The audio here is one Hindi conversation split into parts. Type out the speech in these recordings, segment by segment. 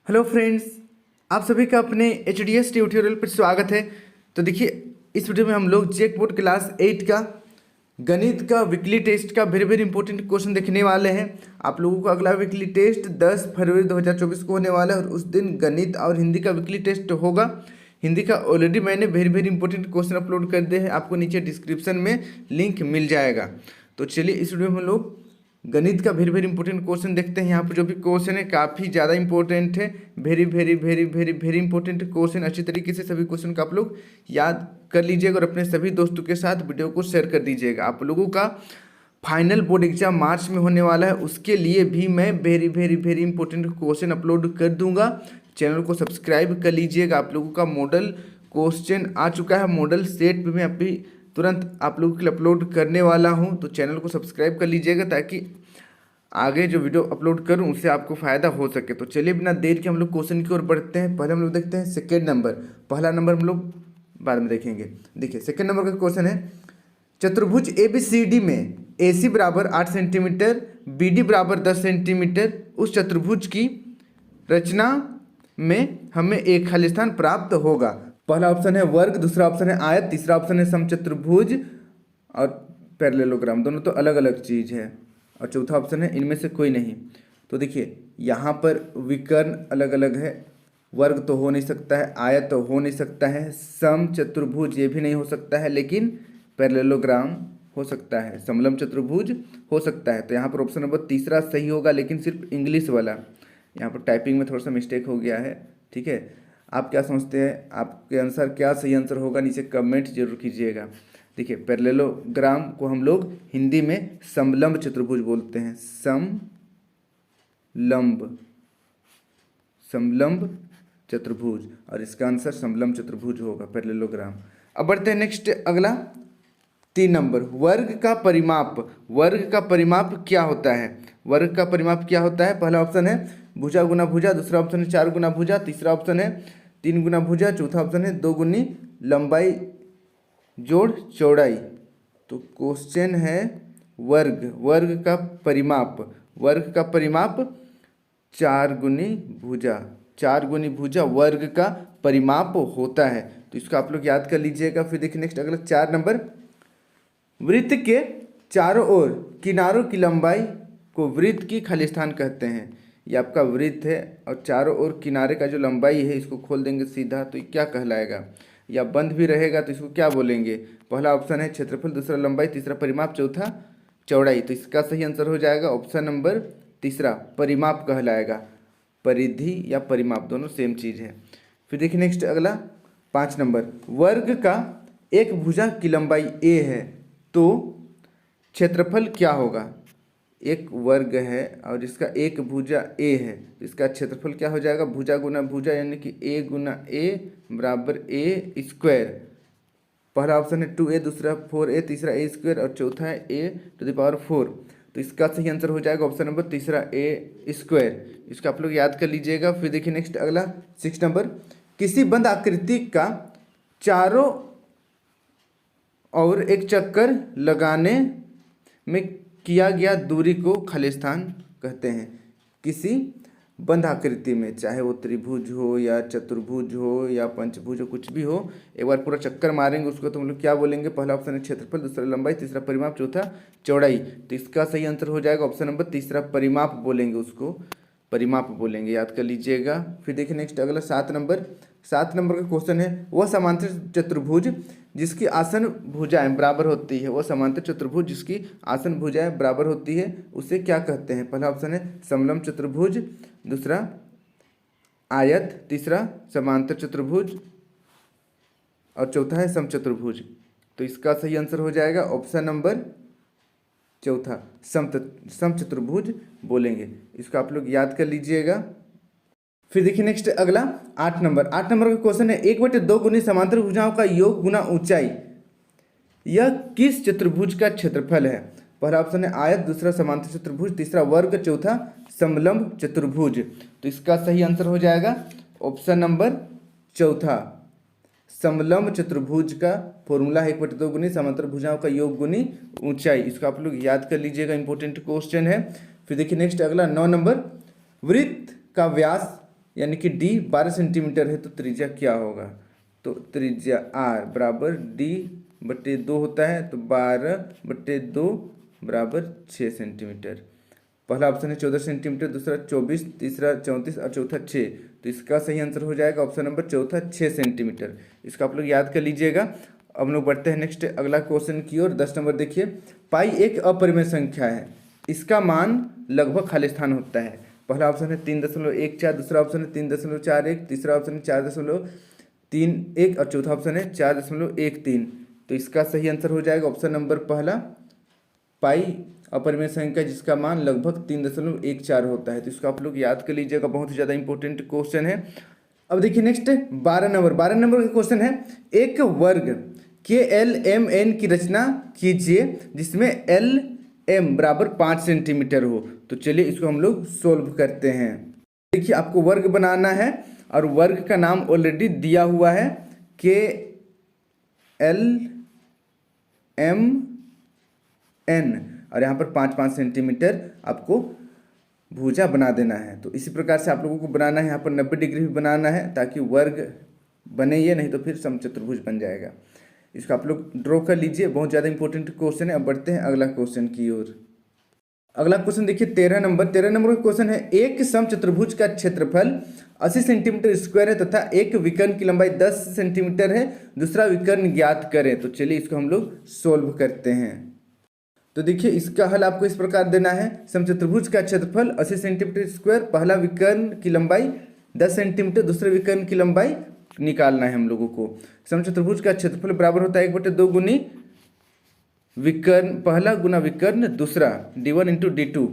हेलो फ्रेंड्स, आप सभी का अपने एच ट्यूटोरियल पर स्वागत है। तो देखिए, इस वीडियो में हम लोग जेक बोर्ड क्लास 8 का गणित का वीकली टेस्ट का वेरी वेरी इंपॉर्टेंट क्वेश्चन देखने वाले हैं। आप लोगों का अगला वीकली टेस्ट 10 फरवरी 2024 को होने वाला है और उस दिन गणित और हिंदी का वीकली टेस्ट होगा। हिंदी का ऑलरेडी मैंने very very important question upload कर दिए हैं, आपको नीचे डिस्क्रिप्शन में लिंक मिल जाएगा। तो चलिए इस वीडियो में हम लोग गणित का वेरी वेरी इंपॉर्टेंट क्वेश्चन देखते हैं। यहाँ पर जो भी क्वेश्चन है काफ़ी ज़्यादा इंपॉर्टेंट है, very very very very very important question. अच्छी तरीके से सभी क्वेश्चन का आप लोग याद कर लीजिएगा और अपने सभी दोस्तों के साथ वीडियो को शेयर कर दीजिएगा। आप लोगों का फाइनल बोर्ड एग्जाम मार्च में होने वाला है, उसके लिए भी मैं very very very important question upload कर दूंगा। चैनल को सब्सक्राइब कर लीजिएगा। आप लोगों का मॉडल क्वेश्चन आ चुका है, मॉडल सेट भी मैं अभी तुरंत आप लोगों के लिए अपलोड करने वाला हूं, तो चैनल को सब्सक्राइब कर लीजिएगा ताकि आगे जो वीडियो अपलोड करूं उससे आपको फ़ायदा हो सके। तो चलिए बिना देर के हम लोग क्वेश्चन की ओर बढ़ते हैं। पहले हम लोग देखते हैं सेकेंड नंबर, पहला नंबर हम लोग बाद में देखेंगे। देखिए सेकेंड नंबर का क्वेश्चन है, चतुर्भुज ABCD में AC बराबर 8 सेंटीमीटर, BD बराबर 10 सेंटीमीटर, उस चतुर्भुज की रचना में हमें एक खालिस्तान प्राप्त होगा। पहला ऑप्शन है वर्ग, दूसरा ऑप्शन है आयत, तीसरा ऑप्शन है समचतुर्भुज और पैरेललोग्राम। दोनों तो अलग अलग चीज़ है और चौथा ऑप्शन है इनमें से कोई नहीं। तो देखिए यहाँ पर विकर्ण अलग अलग है, वर्ग तो हो नहीं सकता है, आयत तो हो नहीं सकता है, समचतुर्भुज ये भी नहीं हो सकता है, लेकिन पैरेललोग्राम हो सकता है, समलम चतुर्भुज हो सकता है। तो यहाँ पर ऑप्शन नंबर तीसरा सही होगा, लेकिन सिर्फ इंग्लिश वाला। यहाँ पर टाइपिंग में थोड़ा सा मिस्टेक हो गया है, ठीक है। आप क्या समझते हैं, आपके अनुसार क्या सही आंसर होगा, नीचे कमेंट जरूर कीजिएगा। देखिए पैरेललोग्राम को हम लोग हिंदी में समलंब चतुर्भुज बोलते हैं, समलंब चतुर्भुज, और इसका आंसर समलंब चतुर्भुज होगा, पैरेललोग्राम। अब बढ़ते हैं नेक्स्ट अगला 3 नंबर, वर्ग का परिमाप। वर्ग का परिमाप क्या होता है? वर्ग का परिमाप क्या होता है? पहला ऑप्शन है भुजा गुना भुजा, दूसरा ऑप्शन है 4 गुना भुजा, तीसरा ऑप्शन है 3 गुना भुजा, चौथा ऑप्शन है 2 गुनी लंबाई जोड़ चौड़ाई। तो क्वेश्चन है वर्ग का परिमाप, वर्ग का परिमाप 4 गुनी भुजा, 4 गुनी भुजा वर्ग का परिमाप होता है। तो इसको आप लोग याद कर लीजिएगा। फिर देखिए नेक्स्ट अगला 4 नंबर, वृत्त के चारों ओर किनारों की लंबाई को वृत्त की खालिस्तान कहते हैं। ये आपका वृत्त है और चारों ओर किनारे का जो लंबाई है इसको खोल देंगे सीधा, तो ये क्या कहलाएगा? या बंद भी रहेगा तो इसको क्या बोलेंगे? पहला ऑप्शन है क्षेत्रफल, दूसरा लंबाई, तीसरा परिमाप, चौथा चौड़ाई। तो इसका सही आंसर हो जाएगा ऑप्शन नंबर तीसरा, परिमाप कहलाएगा। परिधि या परिमाप दोनों सेम चीज़ है। फिर देखिए नेक्स्ट अगला 5 नंबर, वर्ग का एक भुजा की लंबाई a है तो क्षेत्रफल क्या होगा? एक वर्ग है और इसका एक भुजा a है, तो इसका क्षेत्रफल क्या हो जाएगा? भुजा गुना भुजा यानी कि a गुना a बराबर a स्क्वायर। पहला ऑप्शन है 2a, दूसरा 4a, तीसरा a स्क्वायर और चौथा है a⁴। तो इसका सही आंसर हो जाएगा ऑप्शन नंबर तीसरा a स्क्वायर। इसको आप लोग याद कर लीजिएगा। फिर देखिए नेक्स्ट अगला 6 नंबर, किसी बंद आकृति का चारों और एक चक्कर लगाने में किया गया दूरी को खालिस्तान कहते हैं। किसी बंद आकृति में, चाहे वो त्रिभुज हो या चतुर्भुज हो या पंचभुज हो, कुछ भी हो, एक बार पूरा चक्कर मारेंगे उसको तो हम लोग क्या बोलेंगे? पहला ऑप्शन है क्षेत्रफल, दूसरा लंबाई, तीसरा परिमाप, चौथा चौड़ाई। तो इसका सही आंसर हो जाएगा ऑप्शन नंबर तीसरा, परिमाप बोलेंगे उसको, परिमाप बोलेंगे, याद कर लीजिएगा। फिर देखिए नेक्स्ट अगला 7 नंबर, 7 नंबर का क्वेश्चन है, वह समांतर चतुर्भुज जिसकी आसन भुजाएं बराबर होती है, वह समांतर चतुर्भुज जिसकी आसन भुजाएं बराबर होती है उसे क्या कहते हैं? पहला ऑप्शन है समलंब चतुर्भुज, दूसरा आयत, तीसरा समांतर चतुर्भुज और चौथा है समचतुर्भुज। तो इसका सही आंसर हो जाएगा ऑप्शन नंबर चौथा, समचतुर्भुज बोलेंगे। इसको आप लोग याद कर लीजिएगा। फिर देखिए नेक्स्ट अगला 8 नंबर, 8 नंबर का क्वेश्चन है, 1/2 गुनी समांतर भुजाओं का योग गुना ऊंचाई, यह किस चतुर्भुज का क्षेत्रफल है? पहला ऑप्शन है आयत, दूसरा समांतर चतुर्भुज, तीसरा वर्ग, चौथा समलंब चतुर्भुज। तो इसका सही आंसर हो जाएगा ऑप्शन नंबर चौथा, समलंब चतुर्भुज का फॉर्मूला है 1/2 गुनी समांतर भुजाओं का योग गुनी ऊंचाई। इसको आप लोग याद कर लीजिएगा, इंपॉर्टेंट क्वेश्चन है। फिर देखिए नेक्स्ट अगला 9 नंबर, वृत्त का व्यास यानी कि डी 12 सेंटीमीटर है तो त्रिज्या क्या होगा, तो त्रिज्या आर बराबर डी बटे 2 होता है, तो 12/2 बराबर 6 सेंटीमीटर। पहला ऑप्शन है 14 सेंटीमीटर, दूसरा 24, तीसरा 34 और चौथा 6। तो इसका सही आंसर हो जाएगा ऑप्शन नंबर चौथा 6 सेंटीमीटर। इसको आप लोग याद कर लीजिएगा। अब हम लोग बढ़ते हैं नेक्स्ट अगला क्वेश्चन की ओर। 10 नंबर देखिए, पाई एक अपरिमेय संख्या है, इसका मान लगभग खाली स्थान होता है। पहला ऑप्शन है 3.14, दूसरा ऑप्शन है 3.41, तीसरा ऑप्शन है 4.31 और चौथा ऑप्शन है 4.13। तो इसका सही आंसर हो जाएगा ऑप्शन नंबर पहला, पाई अपरिमेय संख्या जिसका मान लगभग 3.14 होता है। तो इसको आप लोग याद कर लीजिएगा, बहुत ही ज़्यादा इंपॉर्टेंट क्वेश्चन है। अब देखिए नेक्स्ट 12 नंबर का क्वेश्चन है, एक वर्ग के एल एम एन की रचना कीजिए जिसमें एल एम बराबर 5 सेंटीमीटर हो। तो चलिए इसको हम लोग सोल्व करते हैं। देखिए आपको वर्ग बनाना है और वर्ग का नाम ऑलरेडी दिया हुआ है, के एल एम एन, और यहाँ पर 5-5 सेंटीमीटर आपको भुजा बना देना है। तो इसी प्रकार से आप लोगों को बनाना है, यहाँ पर 90 डिग्री भी बनाना है ताकि वर्ग बने ये, नहीं तो फिर समचतुर्भुज बन जाएगा। इसको आप लोग ड्रॉ कर लीजिए, बहुत ज़्यादा इंपॉर्टेंट क्वेश्चन है। अब बढ़ते हैं अगला क्वेश्चन की ओर। अगला क्वेश्चन देखिए 13 नंबर का क्वेश्चन है, एक समचतुर्भुज का क्षेत्रफल 80 सेंटीमीटर स्क्वायर है तथा एक विकर्ण की लंबाई 10 सेंटीमीटर है, दूसरा विकर्ण ज्ञात करें। तो चलिए इसको हम लोग सोल्व करते हैं। तो देखिए इसका हल आपको इस प्रकार देना है, समचतुर्भुज का क्षेत्रफल 80 सेंटीमीटर स्क्वायर, पहला विकर्ण की लंबाई 10 सेंटीमीटर, दूसरे विकर्ण की लंबाई निकालना है हम लोगों को। समचतुर्भुज का क्षेत्रफल बराबर होता है 1/2 गुनी विकर्ण पहला गुना विकर्ण दूसरा, d1 इंटू d2।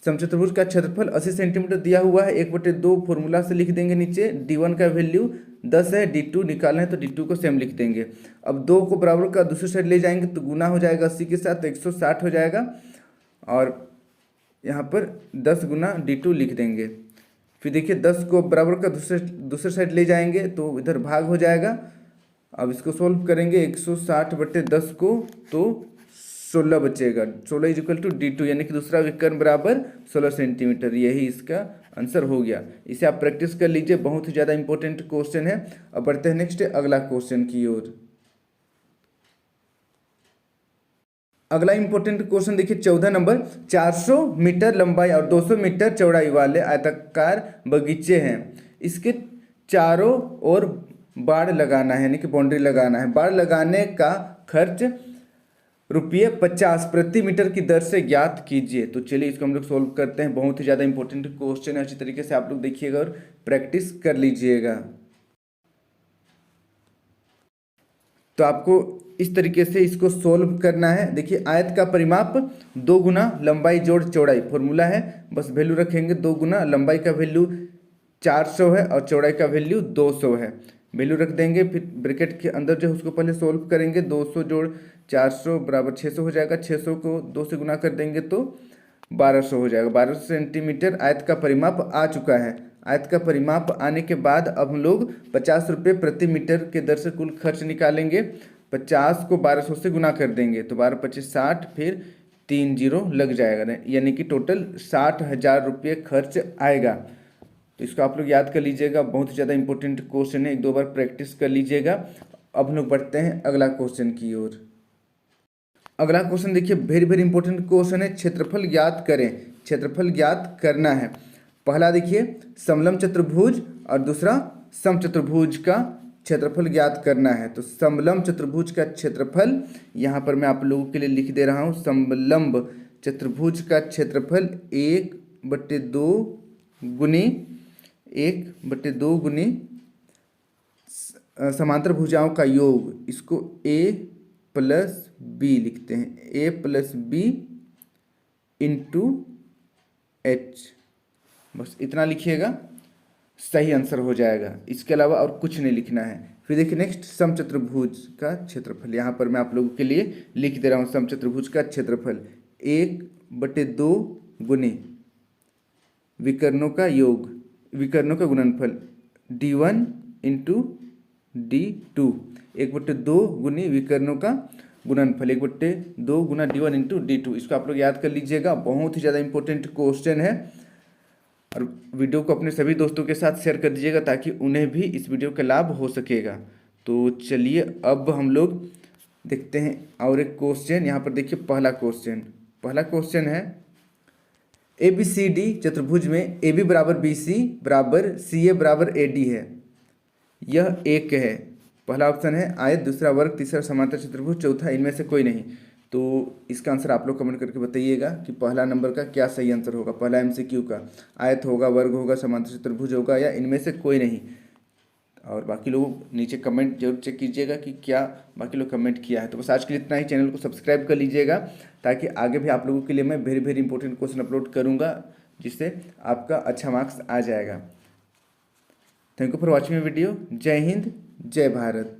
समचतुर्भुज का क्षेत्रफल 80 सेंटीमीटर दिया हुआ है, 1/2 फॉर्मूला से लिख देंगे नीचे। d1 का वैल्यू 10 है, d2 निकालना है तो d2 को सेम लिख देंगे। अब 2 को बराबर का दूसरी साइड ले जाएंगे तो गुना हो जाएगा 80 के साथ, तो 160 हो जाएगा। और यहाँ पर 10 गुना d2 लिख देंगे। फिर देखिए 10 को बराबर का दूसरे साइड ले जाएंगे तो इधर भाग हो जाएगा। अब इसको सोल्व करेंगे 160/10 को, तो 16 बचेगा। 16 इजिकल टू d2, यानी कि दूसरा विकर्ण बराबर 16 सेंटीमीटर। यही इसका आंसर हो गया। इसे आप प्रैक्टिस कर लीजिए, बहुत ही ज़्यादा इंपॉर्टेंट क्वेश्चन है। अब बढ़ते हैं नेक्स्ट अगला क्वेश्चन की ओर। अगला इंपॉर्टेंट क्वेश्चन देखिए 14 नंबर, 400 मीटर लंबाई और 200 मीटर चौड़ाई वाले आयताकार बगीचे हैं, इसके चारों ओर बाड़ लगाना है, यानी कि बाउंड्री लगाना है। बाड़ लगाने का खर्च ₹50 प्रति मीटर की दर से ज्ञात कीजिए। तो चलिए इसको हम लोग सोल्व करते हैं, बहुत ही ज़्यादा इंपॉर्टेंट क्वेश्चन है। अच्छी तरीके से आप लोग देखिएगा और प्रैक्टिस कर लीजिएगा। तो आपको इस तरीके से इसको सोल्व करना है। देखिए आयत का परिमाप 2 गुना लंबाई जोड़ चौड़ाई, फॉर्मूला है, बस वैल्यू रखेंगे 2 गुना, लंबाई का वैल्यू 400 है और चौड़ाई का वैल्यू 200 है, वैल्यू रख देंगे। फिर ब्रैकेट के अंदर जो है उसको पहले सोल्व करेंगे। 200 जोड़ 400 बराबर 600 हो जाएगा। 600 को 2 से गुना कर देंगे तो 1200 हो जाएगा। 1200 सेंटीमीटर आयत का परिमाप आ चुका है। आयत का परिमाप आने के बाद अब हम लोग 50 रुपये प्रति मीटर के दर से कुल खर्च निकालेंगे। 50 को 1200 से गुना कर देंगे तो 12×25 60, फिर 3 जीरो लग जाएगा, यानी कि टोटल 60,000 रुपये खर्च आएगा। तो इसको आप लोग याद कर लीजिएगा, बहुत ही ज़्यादा इंपॉर्टेंट क्वेश्चन है, 1-2 बार प्रैक्टिस कर लीजिएगा। अब हम लोग बढ़ते हैं अगला क्वेश्चन की ओर। अगला क्वेश्चन देखिए वेरी इंपॉर्टेंट क्वेश्चन है, क्षेत्रफल ज्ञात करें। क्षेत्रफल ज्ञात करना है। पहला देखिए समलंब चतुर्भुज और दूसरा समचतुर्भुज का क्षेत्रफल ज्ञात करना है। तो समलंब चतुर्भुज का क्षेत्रफल यहाँ पर मैं आप लोगों के लिए लिख दे रहा हूँ। समलंब चतुर्भुज का क्षेत्रफल 1/2 गुनी 1/2 गुनी समांतर भुजाओं का योग, इसको a+b लिखते हैं, a+b इंटू h, बस इतना लिखिएगा, सही आंसर हो जाएगा। इसके अलावा और कुछ नहीं लिखना है। फिर देखिए नेक्स्ट समचतुर्भुज का क्षेत्रफल, यहाँ पर मैं आप लोगों के लिए लिख दे रहा हूँ। समचतुर्भुज का क्षेत्रफल 1/2 गुनी विकर्णों का योग, विकर्णों का गुणनफल d1 इंटू d2, 1/2 गुनी विकर्णों का गुणनफल 1/2 गुना d1 इंटू d2। इसको आप लोग याद कर लीजिएगा, बहुत ही ज़्यादा इंपॉर्टेंट क्वेश्चन है। और वीडियो को अपने सभी दोस्तों के साथ शेयर कर दीजिएगा ताकि उन्हें भी इस वीडियो का लाभ हो सकेगा। तो चलिए अब हम लोग देखते हैं और एक क्वेश्चन। यहाँ पर देखिए पहला क्वेश्चन है ए बी सी डी चतुर्भुज में ए बी बराबर बी सी बराबर सी ए बराबर ए डी है, यह एक है। पहला ऑप्शन है आयत, दूसरा वर्ग, तीसरा समांतर चतुर्भुज, चौथा इनमें से कोई नहीं। तो इसका आंसर आप लोग कमेंट करके बताइएगा कि पहला नंबर का क्या सही आंसर होगा। पहला एमसीक्यू का आयत होगा, वर्ग होगा, समांतर चतुर्भुज होगा या इनमें से कोई नहीं। और बाकी लोग नीचे कमेंट जरूर चेक कीजिएगा कि क्या बाकी लोग कमेंट किया है। तो बस आज के लिए इतना ही। चैनल को सब्सक्राइब कर लीजिएगा ताकि आगे भी आप लोगों के लिए मैं very very important question upload करूँगा जिससे आपका अच्छा मार्क्स आ जाएगा। Thank you for watching video. जय हिंद, जय भारत।